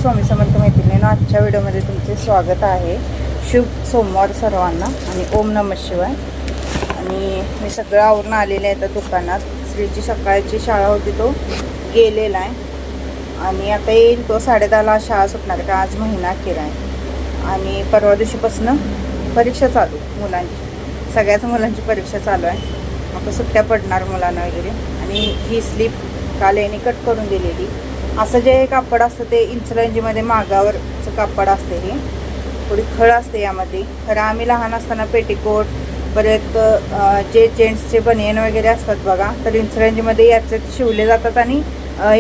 स्वामी समर्थ मैत्रिणींनो, आजच्या व्हिडिओमध्ये तुमचे स्वागत आहे। शुभ सोमवार सर्वांना आणि ओम नमः शिवाय। आणि मी सगळं आवरून आलेले आहे आता दुकानात। श्रीची सकाळची शाळा होती, तो गेलेला आहे आणि आता येईल तो 10:30ला शाळा सुटणार आहे। आज महिना अखेर आहे आणि परवा दिवशीपासून परीक्षा चालू मुलांची, सगळ्याच मुलांची परीक्षा चालू आहे। आता सुट्ट्या पडणार मुलांना वगैरे। आणि ही स्लीप काल यांनी कट करून दिलेली। असं जे कापड असतं ते इंचलंजीमध्ये मागावरचं कापड असते, हे थोडी खळ असते यामध्ये। खरं आम्ही लहान असताना पेटीकोट परत जे जेंट्सचे बनियन वगैरे असतात बघा, तर इंचलंजीमध्ये याचेच शिवले जातात आणि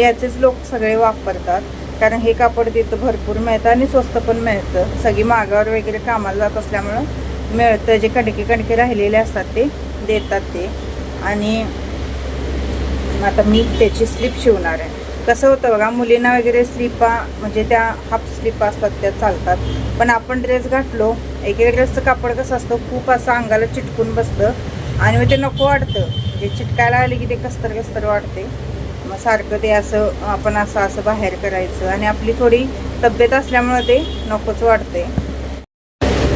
याचेच लोक सगळे वापरतात, कारण हे कापड तिथं भरपूर मिळतं आणि स्वस्त पण मिळतं। सगळी मागावर वगैरे कामाला जात असल्यामुळं मिळतं। जे कणके राहिलेले असतात ते देतात ते। आणि आता मी त्याची स्लीप शिवणार आहे। कसं होतं बघा, मुलींना वगैरे स्लीपा म्हणजे त्या हाफ स्लीपा असतात त्या चालतात, पण आपण ड्रेस घातलो, एक ड्रेसचं कापड कसं असतं खूप असं अंगाला चिटकून बसतं आणि मग ते नको वाटतं। जे चिटकायला आले की ते कस्तर वाटते। मग सारखं ते असं आपण असं बाहेर करायचं आणि आपली थोडी तब्येत असल्यामुळे ते नकोच वाटते।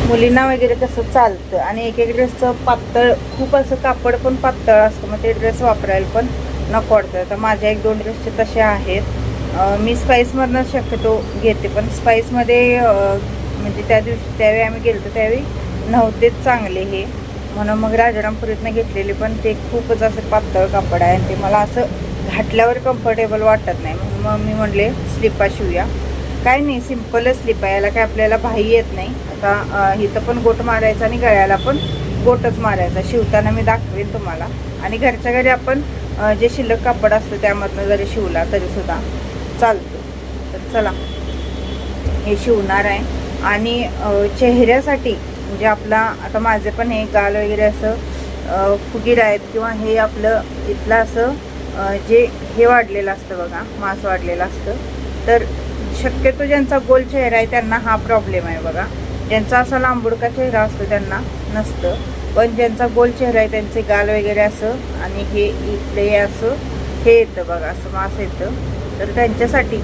मुलींना वगैरे कसं चालतं आणि एक ड्रेसचं पातळ खूप असं कापड पण पातळ असतं, मग ते ड्रेस वापरायला पण नको वाटतं। तर माझ्या 1-2 ड्रेसचे तसे आहेत। मी स्पाईसमधनं शक्यतो घेते, पण स्पाईसमध्ये म्हणजे त्या दिवशी त्यावेळी आम्ही गेलो त्यावेळी नव्हतेच चांगले हे, म्हणून मग राजारामपुरीतनं घेतलेले, पण ते खूपच असं पातळ कापड आहे आणि ते मला असं घातल्यावर कम्फर्टेबल वाटत नाही। मग मी म्हटले स्लिपा शिवूया। काय नाही, सिम्पलच स्लिप आहे, याला काय आपल्याला भाई येत नाही। आता इथं पण गोट मारायचा आणि गळ्याला पण गोटच मारायचा। शिवताना मी दाखवेन तुम्हाला। आणि घरच्या घरी आपण जे शिल्लक कापड असतं त्यामधनं जरी शिवला तरी सुद्धा चालतो। तर चला हे शिवणार आहे। आणि चेहऱ्यासाठी म्हणजे आपला आता माझे पण हे गाल वगैरे असं फुगीर आहेत किंवा हे आपलं इथलं असं जे हे वाढलेलं असतं बघा, मांस वाढलेलं असतं, तर शक्यतो ज्यांचा गोल चेहरा आहे त्यांना हा प्रॉब्लेम आहे बघा। ज्यांचा असा लांबुडका चेहरा असतो त्यांना नसतं, पण ज्यांचा गोल चेहरा आहे त्यांचे गाल वगैरे असं आणि हे इथले असं हे येतं बघा, असं मांस येतं। तर त्यांच्यासाठी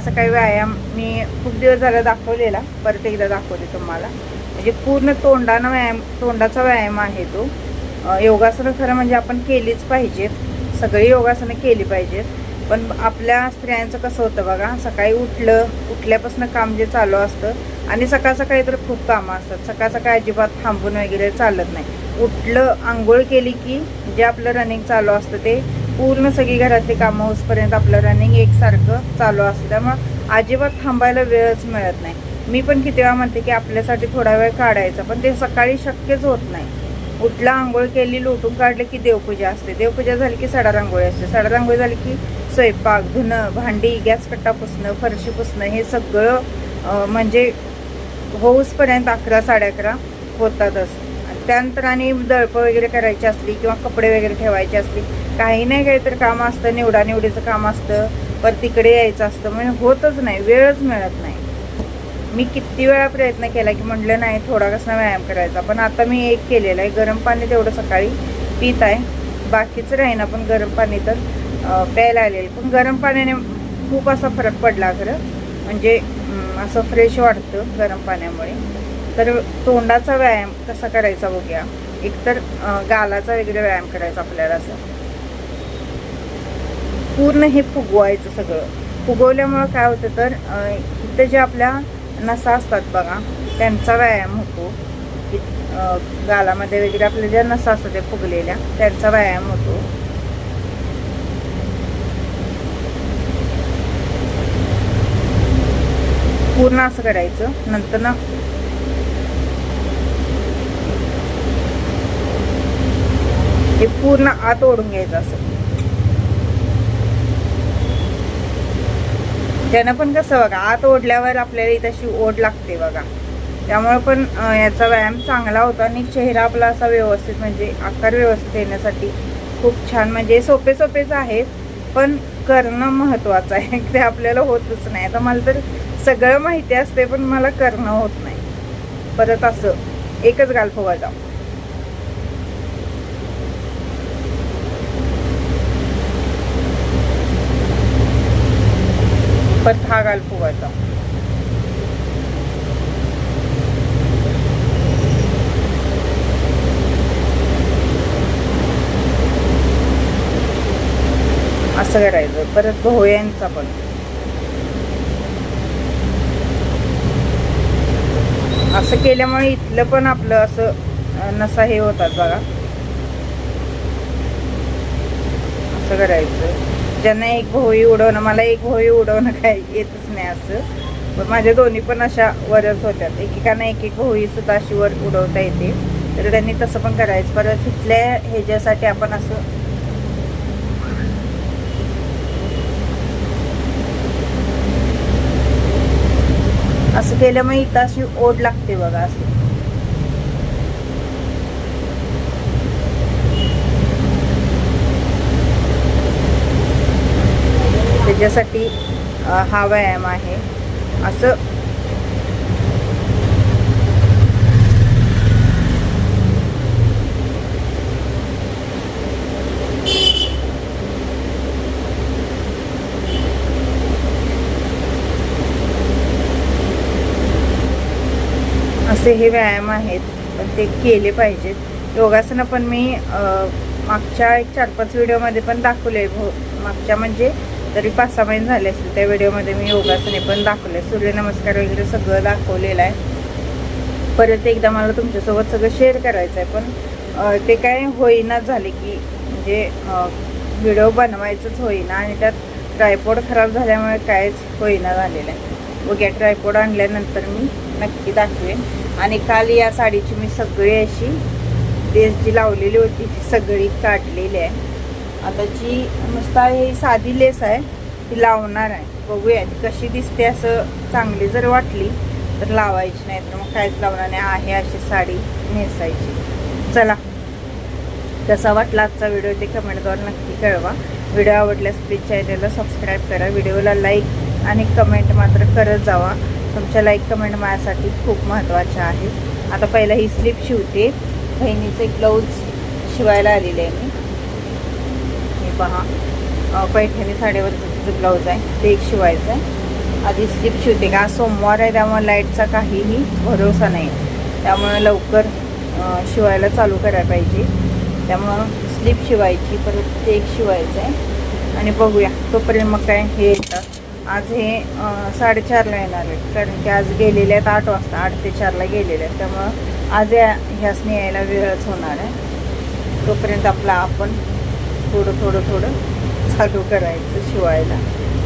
सकाळी व्यायाम मी खूप दिवस झाला दाखवलेला, परत एकदा दाखवते तुम्हाला। म्हणजे पूर्ण तोंडाचा व्यायाम आहे तो। योगासनं खरं म्हणजे आपण केलीच पाहिजेत, सगळी योगासनं केली पाहिजेत। पण आपल्या स्त्रियांचं कसं होतं बघा, सकाळी उठल्यापासून काम जे चालू असतं आणि सकाळी तर खूप कामं असतात। सकाळी अजिबात थांबून वगैरे चालत नाही। उठलं, आंघोळ केली की जे आपलं रनिंग चालू असतं ते पूर्ण सगळी घरातली कामं होईपर्यंत आपलं रनिंग एकसारखं चालू असतं, त्यामुळं अजिबात थांबायला वेळच मिळत नाही। मी पण किती वेळा म्हणते की आपल्यासाठी थोडा वेळ काढायचा, पण ते सकाळी शक्यच होत नाही। उठला, आंघोळ केली, लोटून काढले की देवपूजा असते, देवपूजा झाली की सडा रांगोळी असते, सडा रांगोळी झाली की स्वयंपाक, धुणं, भांडी, गॅस कट्टा पुसणं, फरशी पुसणं, हे सगळं म्हणजे होऊसपर्यंत 11-11:30 होतातच। त्यानंतर आणि दळपं वगैरे करायची असली किंवा कपडे वगैरे ठेवायचे असली, काही नाही काही तर काम असतं, निवडानिवडीचं काम असतं, परत तिकडे यायचं असतं, म्हणजे होतच नाही, वेळच मिळत नाही। मी किती वेळा प्रयत्न केला की म्हटलं नाही थोडा कसा व्यायाम करायचा, पण आता मी एक केलेलं आहे, गरम पाणी तेवढं सकाळी पित आहे, बाकीचं राहीना, पण गरम पाणी तर प्यायला आलेलं। पण गरम पाण्याने खूप असा फरक पडला खरं, म्हणजे असं फ्रेश वाटतं गरम पाण्यामुळे। तर तोंडाचा व्यायाम कसा करायचा बघूया। एकतर गालाचा वगैरे व्यायाम करायचा आपल्याला, असं पूर्ण हे फुगवायचं सगळं। फुगवल्यामुळं काय होतं तर इथं जे आपल्या नसा असतात बघा त्यांचा व्यायाम होतो। गालामध्ये वगैरे आपल्या ज्या नसा असतात त्या फुगलेल्या त्यांचा व्यायाम होतो। पूर्ण असं करायचं, नंतर ना हे पूर्ण आत ओढून घ्यायचं असं। त्यानं पण कसं बघा, आत ओढल्यावर आपल्याला इथं अशी ओढ लागते बघा, त्यामुळे पण याचा व्यायाम चांगला होता। आणि चेहरा आपला असा व्यवस्थित म्हणजे आकार व्यवस्थित येण्यासाठी खूप छान, म्हणजे सोपेच आहेत, पण करणं महत्त्वाचं आहे। ते आपल्याला होतच नाही। आता मला तर सगळं माहिती असते, पण मला करणं होत नाही। परत असं एकच गाल फुगायचा, परत हा गाल फुगायचा, असं करायचं. परत भोयांचा पण असं केल्यामुळे इथलं पण आपलं असं नसा हे होतात बघा. असं करायचं. ज्यांना एक भोई उडवणं, मला एक भोई उडवणं काय येतच नाही असं, पण माझ्या दोन्ही पण अशा वरच होत्यात. एकेकांना एक एक भोई सुद्धा अशी वर उडवता येते, तर त्यांनी तसं पण करायचं. परत तिथल्या ह्याच्यासाठी आपण असं असं केल्यामुळे इथं अशी ओढ लागते बघा. असं त्याच्यासाठी हा व्यायाम आहे. असं असे हे व्यायाम आहेत, पण ते केले पाहिजेत. योगासनं पण मी मागच्या एक 4-5 व्हिडिओमध्ये पण दाखवले. मागच्या म्हणजे तरी 5-6 महिने झाले असतील. त्या व्हिडिओमध्ये मी योगासने पण दाखवले, सूर्यनमस्कार वगैरे सगळं दाखवलेलं आहे. परत एकदा मला तुमच्यासोबत सगळं शेअर करायचं आहे, पण ते काय होईना झाले की म्हणजे व्हिडिओ बनवायचंच होईना, आणि त्यात ट्रायपॉड खराब झाल्यामुळे कायच होईना झालेलं आहे. बघ्या, ट्रायपॉड आणल्यानंतर मी नक्की दाखवेन. आणि काल या साडीची मी सगळी अशी लेस जी लावलेली होती ती सगळी काढलेली आहे. आता जी नुसता ही साधी लेस आहे ती लावणार आहे. बघूया ती कशी दिसते. असं चांगली जर वाटली तर लावायची, नाही तर मग काहीच लावणार नाही. आहे अशी साडी नेसायची. चला, कसा वाटला आजचा व्हिडिओ ते कमेंटद्वारे नक्की कळवा. व्हिडिओ आवडल्यास प्लीज चॅनलला सबस्क्राईब करा. व्हिडिओला लाईक आणि कमेंट मात्र करत जावा. तुमच्या लाईक कमेंट माझ्यासाठी खूप महत्त्वाच्या आहेत. आता पहिला ही स्लीप शिवते. बहिणीचं एक ब्लाऊज शिवायला आलेले आहे मी. हे पहा, पैठणी साडीवरचं तिचं ब्लाऊज आहे, ते एक शिवायचं आहे. आधी स्लीप शिवते. का सोमवार आहे त्यामुळे लाईटचा काहीही भरोसा नाही, त्यामुळे लवकर शिवायला चालू करायला पाहिजे. त्यामुळं स्लीप शिवायची, परत ते एक शिवायचं आहे. आणि बघूया तोपर्यंत मग काय हे येतात. आज हे 4:30ला येणार आहेत, कारण की आज गेलेले आहेत 8 वाजता, 8 ते 4ला गेलेले आहेत. त्यामुळं आज ह्यासनी यायला वेळच होणार आहे. तोपर्यंत आपला आपण थोडं चालू करायचं शिवायला.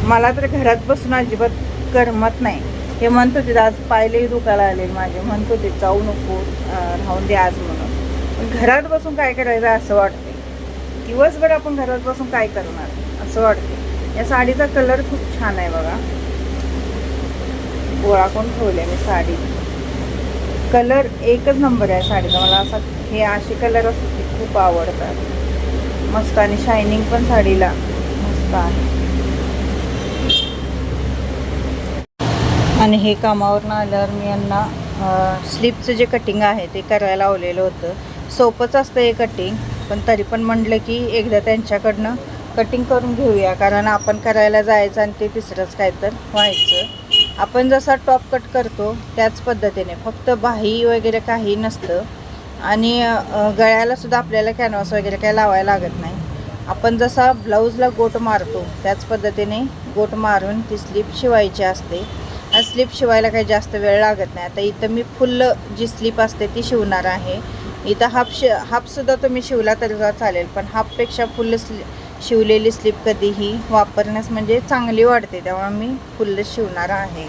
मला तर घरात बसून अजिबात करमत नाही. हे म्हणत होते आज पायलेही दुखायला आले माझे, म्हणत होते जाऊ नको, राहून दे आज म्हणून. पण घरात बसून काय करायचं असं वाटते. दिवसभर आपण घरात बसून काय करणार असं वाटते. या साडीचा कलर खूप छान आहे बघा. गोळा करून ठेवले मी साडी. कलर एकच नंबर आहे साडीचा. मला असा हे असे कलर असतात ते खूप आवडतात. मस्त, आणि शायनिंग पण साडीला मस्त आहे. आणि हे कामावरून आल्यावर मी यांना स्लीपचं जे कटिंग आहे ते करायला लावलेलं होतं. सोपंच असतं हे कटिंग, पण तरी पण म्हटलं की एकदा त्यांच्याकडनं कटिंग करून घेऊया, कारण आपण करायला जायचं आणि ते तिसरंच काय तर व्हायचं. आपण जसा टॉप कट करतो त्याच पद्धतीने, फक्त बाही वगैरे काही नसतं. आणि गळ्यालासुद्धा आपल्याला कॅनव्हास वगैरे काय लावायला लागत नाही. आपण जसा ब्लाऊजला गोट मारतो त्याच पद्धतीने गोट मारून ती स्लीप शिवायची असते. स्लीप शिवायला काही जास्त वेळ लागत नाही. आता इथं मी फुल जी स्लीप असते ती शिवणार आहे. इथं हाफसुद्धा तुम्ही शिवला तरी चालेल, पण हाफपेक्षा फुल शिवलेली स्लीप कधीही वापरण्यास म्हणजे चांगली वाटते, त्यामुळे मी फुल शिवणार आहे.